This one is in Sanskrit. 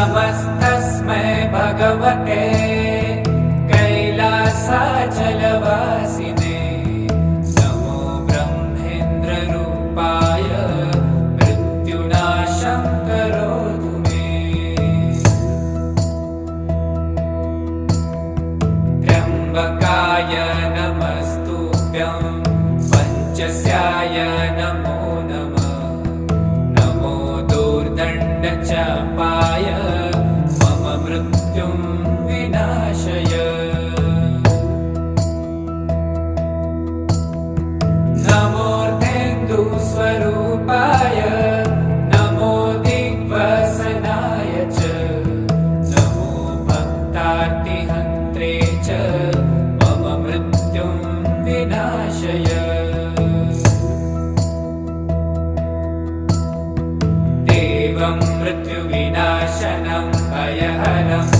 नमस्तस्मै भगवते कैलासाचलवासिने नमो ब्रह्मेन्द्ररूपाय मृत्युनाशं करोतु मे त्र्यम्बकाय नमस्तुभ्यं पञ्चस्याय नमो नमः नमो दूर्दण्डचापाय मम मृत्युं विनाशय नमोऽर्धेन्दुस्वरूपाय नमो दिग्वसनाय च नमो भक्तार्तिहन्त्रे च मम मृत्युं विनाशय देवं मृत्युविनाशनं भयहरं